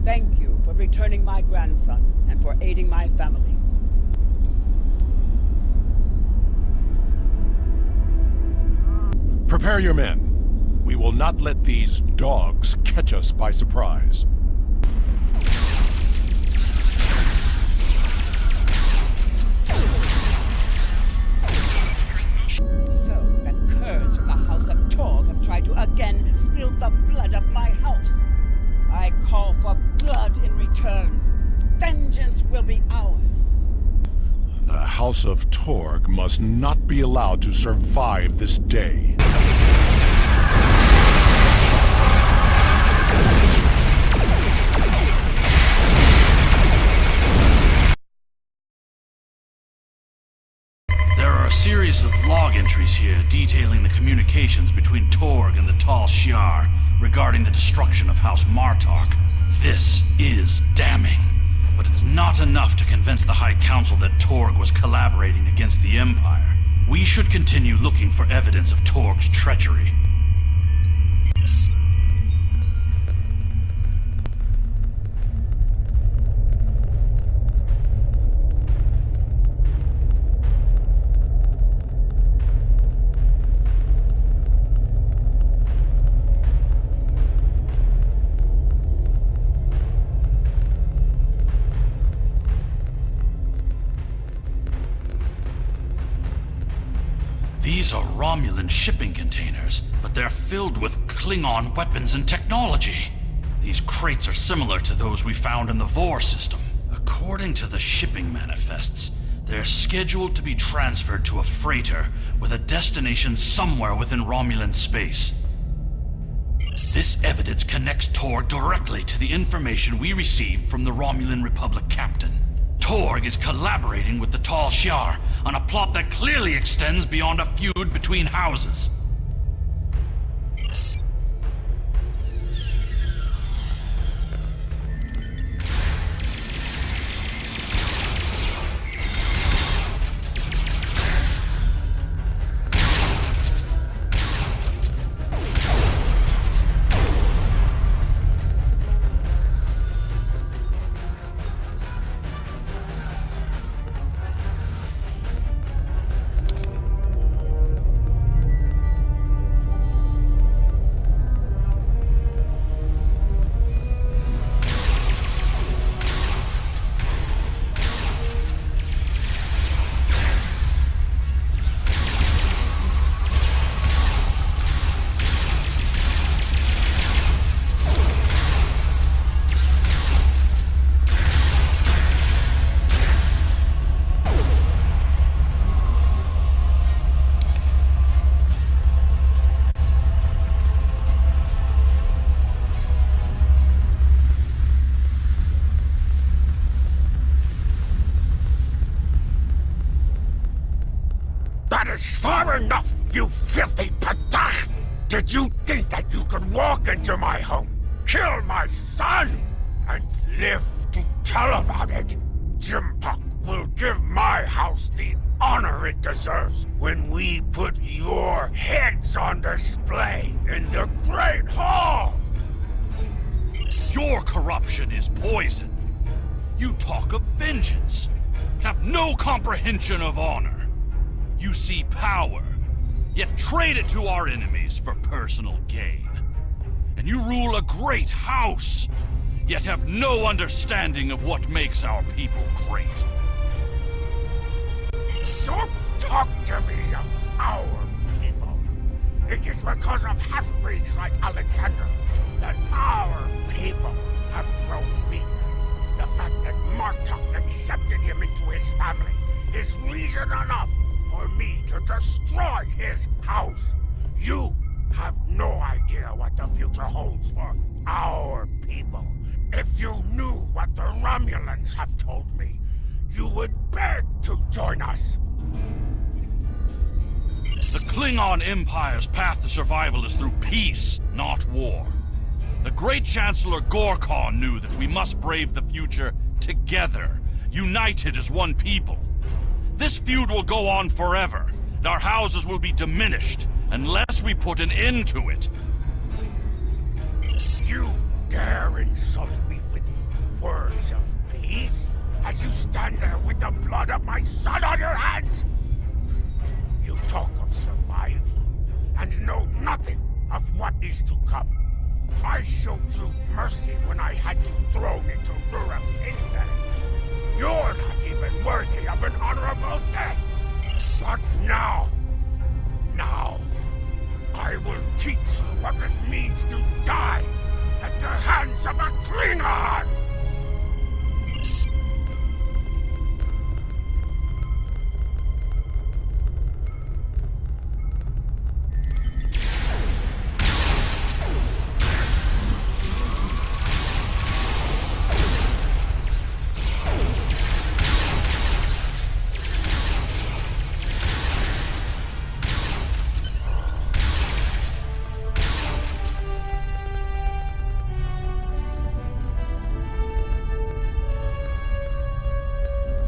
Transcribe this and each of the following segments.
Thank you for returning my grandson and for aiding my family. Prepare your men. We will not let these dogs catch us by surprise. So, the curs from the House of Torg have tried to again spill the blood of my house. I call for blood in return. Vengeance will be ours. The House of Torg must not be allowed to survive this day. There are a series of log entries here detailing the communications between Torg and the Tal Shiar regarding the destruction of House Martok. This is damning, but it's not enough to convince the High Council that Torg was collaborating against the Empire. We should continue looking for evidence of Torg's treachery. These are Romulan shipping containers, but they're filled with Klingon weapons and technology. These crates are similar to those we found in the Vor system. According to the shipping manifests, they're scheduled to be transferred to a freighter with a destination somewhere within Romulan space. This evidence connects Torg directly to the information we received from the Romulan Republic captain. Torg is collaborating with the Tal Shiar on a plot that clearly extends beyond a feud between houses. That is far enough, you filthy patach! Did you think that you could walk into my home, kill my son, and live to tell about it? Jimpok will give my house the honor it deserves when we put your heads on display in the Great Hall! Your corruption is poison. You talk of vengeance, but have no comprehension of honor. You see power, yet trade it to our enemies for personal gain. And you rule a great house, yet have no understanding of what makes our people great. Don't talk to me of our people. It is because of half-breeds like Alexander that our people have grown weak. The fact that Martok accepted him into his family is reason enough for me to destroy his house. You have no idea what the future holds for our people. If you knew what the Romulans have told me, you would beg to join us. The Klingon Empire's path to survival is through peace, not war. The Great Chancellor Gorkon knew that we must brave the future together, united as one people. This feud will go on forever, and our houses will be diminished unless we put an end to it. You dare insult me with words of peace as you stand there with the blood of my son on your hands? You talk of survival and know nothing of what is to come. I showed you mercy when I had you thrown into Rura Pingden. You're not even worthy of an honorable death. But now, I will teach you what it means to die at the hands of a Klingon!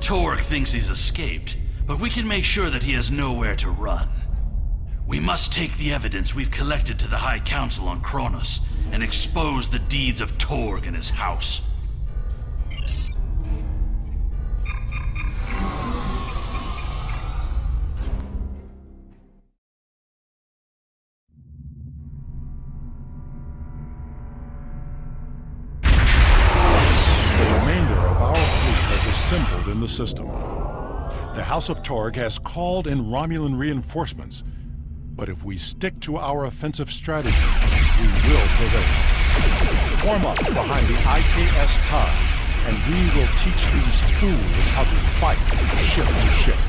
Torg thinks he's escaped, but we can make sure that he has nowhere to run. We must take the evidence we've collected to the High Council on Qo'noS and expose the deeds of Torg and his house. Assembled in the system. The House of Torg has called in Romulan reinforcements, but if we stick to our offensive strategy, we will prevail. Form up behind the IKS Taj, and we will teach these fools how to fight ship to ship.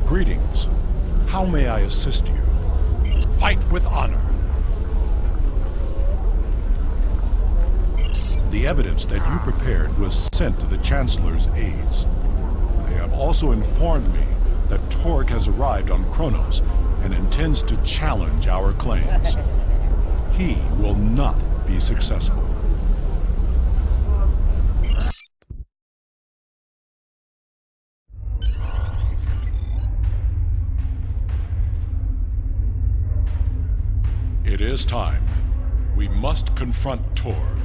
Greetings. How may I assist you? Fight with honor. The evidence that you prepared was sent to the Chancellor's aides. They have also informed me that Torg has arrived on Qo'noS and intends to challenge our claims. He will not be successful. It is time. We must confront Torg.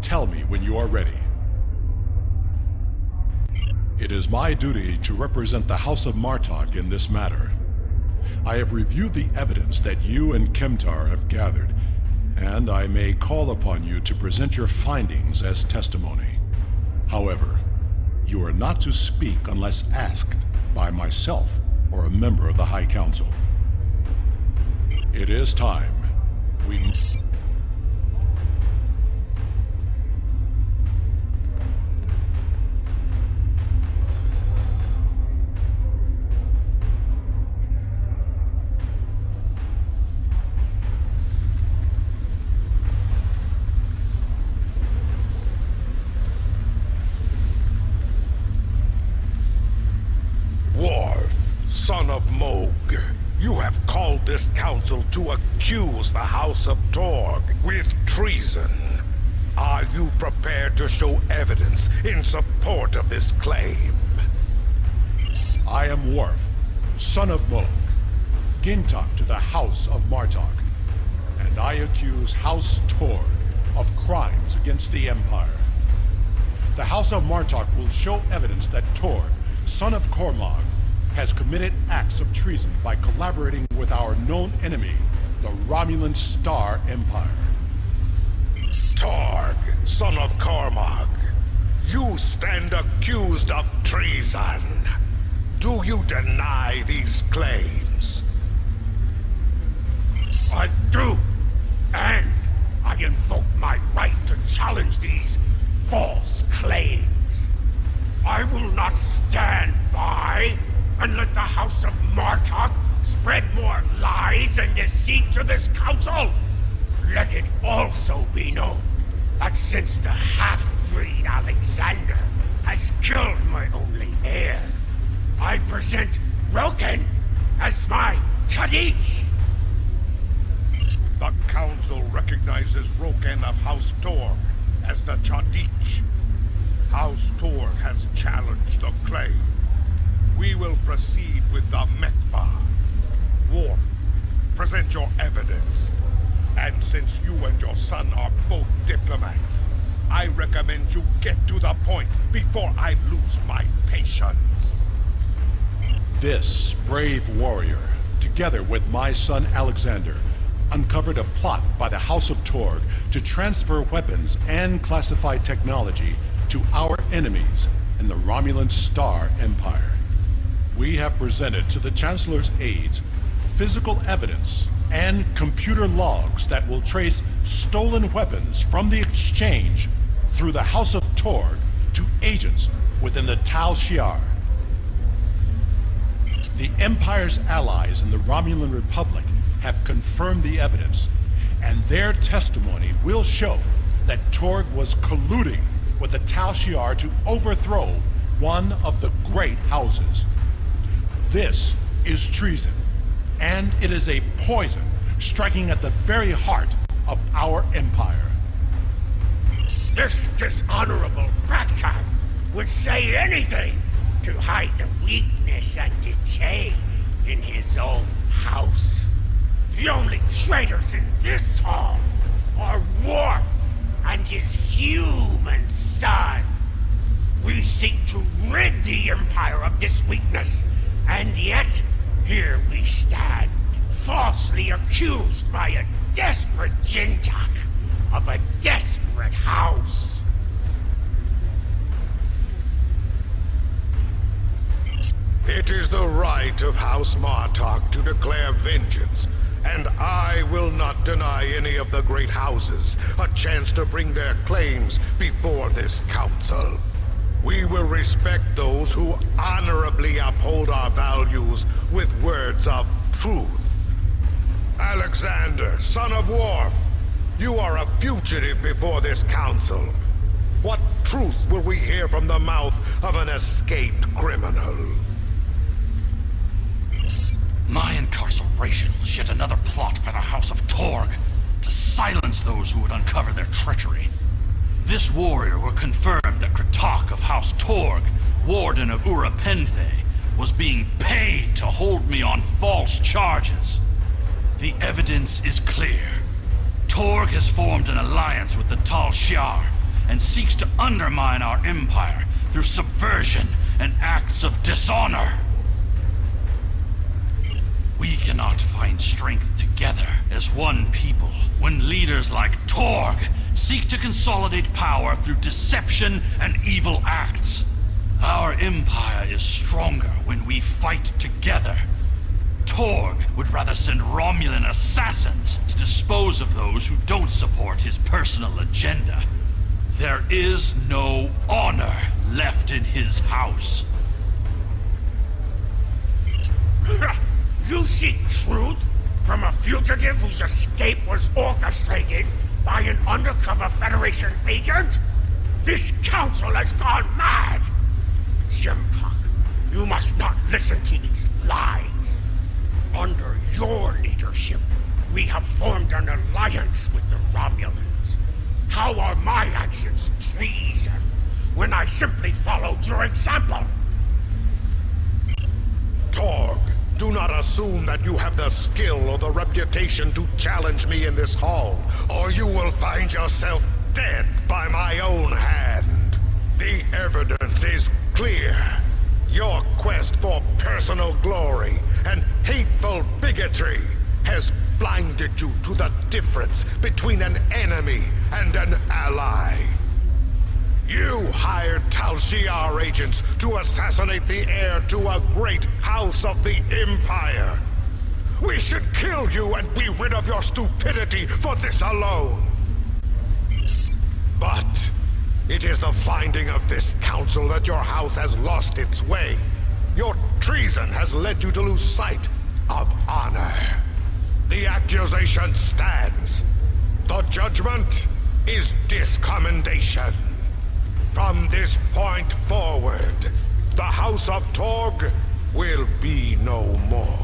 Tell me when you are ready. It is my duty to represent the House of Martok in this matter. I have reviewed the evidence that you and Kemtar have gathered, and I may call upon you to present your findings as testimony. However, you are not to speak unless asked by myself or a member of the High Council. It is time. son of Moog, you have called this council to accuse the House of Torg with treason. Are you prepared to show evidence in support of this claim? I am Worf, son of Moog, Gintok to the House of Martok, and I accuse House Torg of crimes against the Empire. The House of Martok will show evidence that Torg, son of Cormog, has committed acts of treason by collaborating with our known enemy, the Romulan Star Empire. Torg, son of Cormog, you stand accused of treason. Do you deny these claims? I do, and I invoke my right to challenge these false claims. I will not stand by and let the House of Martok spread more lies and deceit to this council. Let it also be known that since the half-breed Alexander has killed my only heir, I present Roken as my Chadich. The council recognizes Roken of House Torg as the Chadich. House Torg has challenged the claim. We will proceed with the Mekba. Worf, present your evidence. And since you and your son are both diplomats, I recommend you get to the point before I lose my patience. This brave warrior, together with my son Alexander, uncovered a plot by the House of Torg to transfer weapons and classified technology to our enemies in the Romulan Star Empire. We have presented to the Chancellor's aides physical evidence and computer logs that will trace stolen weapons from the exchange through the House of Torg to agents within the Tal Shiar. The Empire's allies in the Romulan Republic have confirmed the evidence, and their testimony will show that Torg was colluding with the Tal Shiar to overthrow one of the great houses. This is treason, and it is a poison striking at the very heart of our empire. This dishonorable ragtag would say anything to hide the weakness and decay in his own house. The only traitors in this hall are Worf and his human son. We seek to rid the Empire of this weakness, and yet here we stand, falsely accused by a desperate Jintak of a desperate house. It is the right of House Martok to declare vengeance, and I will not deny any of the great houses a chance to bring their claims before this council. We will respect those who honorably uphold our values with words of truth. Alexander, son of Worf, you are a fugitive before this council. What truth will we hear from the mouth of an escaped criminal? My incarceration was yet another plot by the House of Torg to silence those who would uncover their treachery. This warrior will confirm that Kratok of House Torg, warden of Ura Penthe, was being paid to hold me on false charges. The evidence is clear. Torg has formed an alliance with the Tal Shiar and seeks to undermine our empire through subversion and acts of dishonor. We cannot find strength together as one people when leaders like Torg seek to consolidate power through deception and evil acts. Our empire is stronger when we fight together. Torg would rather send Romulan assassins to dispose of those who don't support his personal agenda. There is no honor left in his house. You seek truth from a fugitive whose escape was orchestrated by an undercover Federation agent? This council has gone mad! Jimpuck, you must not listen to these lies. an alliance with the Romulans. How are my actions treason when I simply followed your example? Torg, do not assume that you have the skill or the reputation to challenge me in this hall, or you will find yourself dead by my own hand. The evidence is clear. Your quest for personal glory and hateful bigotry has blinded you to the difference between an enemy and an ally. You hired Tal Shiar agents to assassinate the heir to a great house of the Empire. We should kill you and be rid of your stupidity for this alone. But it is the finding of this council that your house has lost its way. Your treason has led you to lose sight of honor. The accusation stands. The judgment is discommendation. From this point forward, the House of Torg will be no more.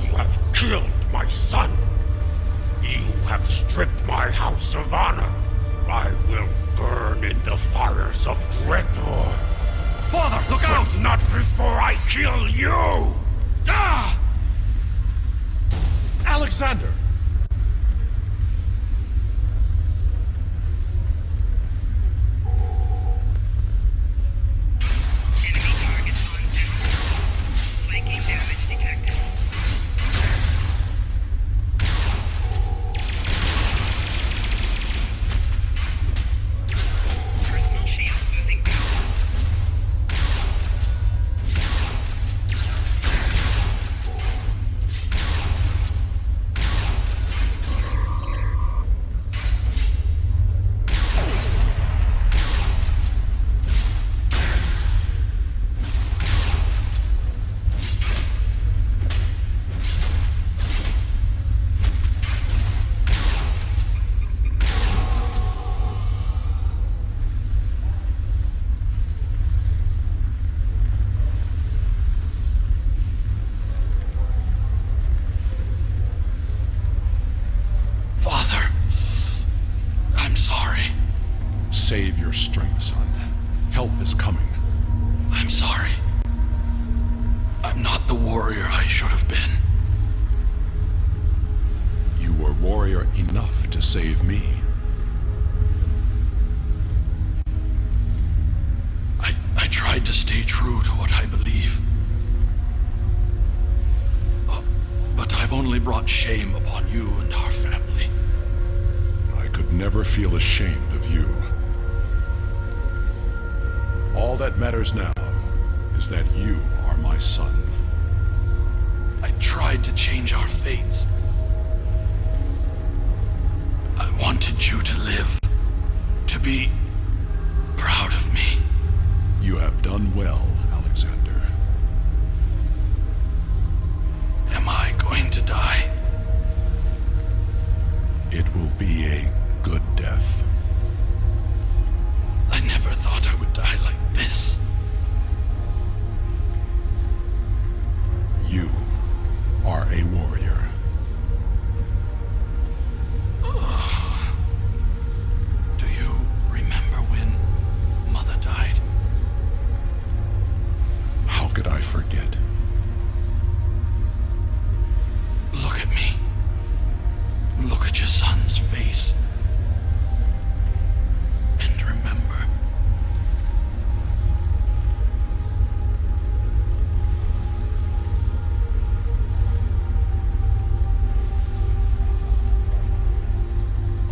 You have killed my son. You have stripped my house of honor. I will burn in the fires of Great Hall. Father, look out! But not before I kill you! Ah! Alexander! Enemy targets unsensed. Flanking damage detected. Personal shield losing power. Father, I'm sorry. Save your strength, son. Help is coming. I'm sorry. I'm not the warrior I should have been. You were warrior enough to save me. I tried to stay true to what I believe. But I've only brought shame upon you and our family. I could never feel ashamed of you. All that matters now is that you are my son. I tried to change our fates. I wanted you to live, to be proud of me. You have done well, Alexander. Am I going to die? It will be a good death. I never thought I would die like this. You are a warrior. Do you remember when Mother died? How could I forget? Look at me. Look at your son's face. And remember.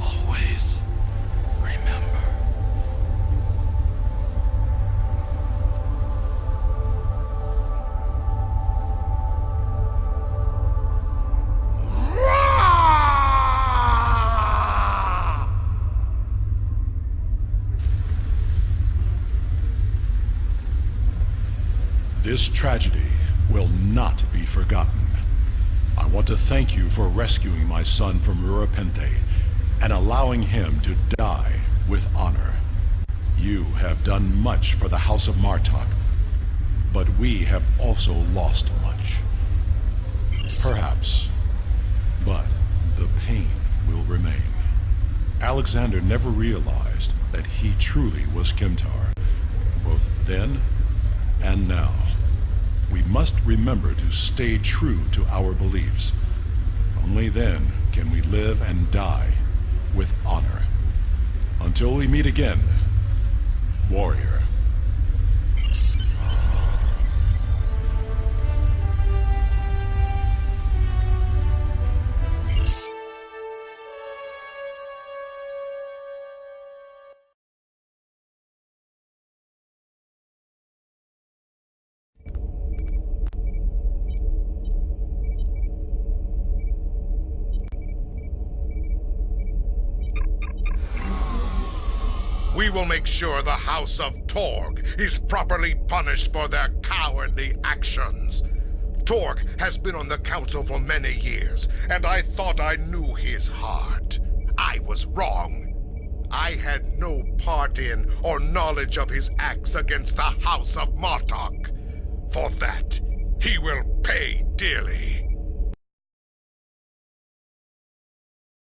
Always remember. This tragedy will not be forgotten. I want to thank you for rescuing my son from Urapente and allowing him to die with honor. You have done much for the House of Martok, but we have also lost much. Perhaps, but the pain will remain. Alexander never realized that he truly was Kemtar, both then and now. We must remember to stay true to our beliefs. Only then can we live and die with honor. Until we meet again, warrior. We will make sure the House of Torg is properly punished for their cowardly actions. Torg has been on the council for many years, and I thought I knew his heart. I was wrong. I had no part in or knowledge of his acts against the House of Martok. For that, he will pay dearly.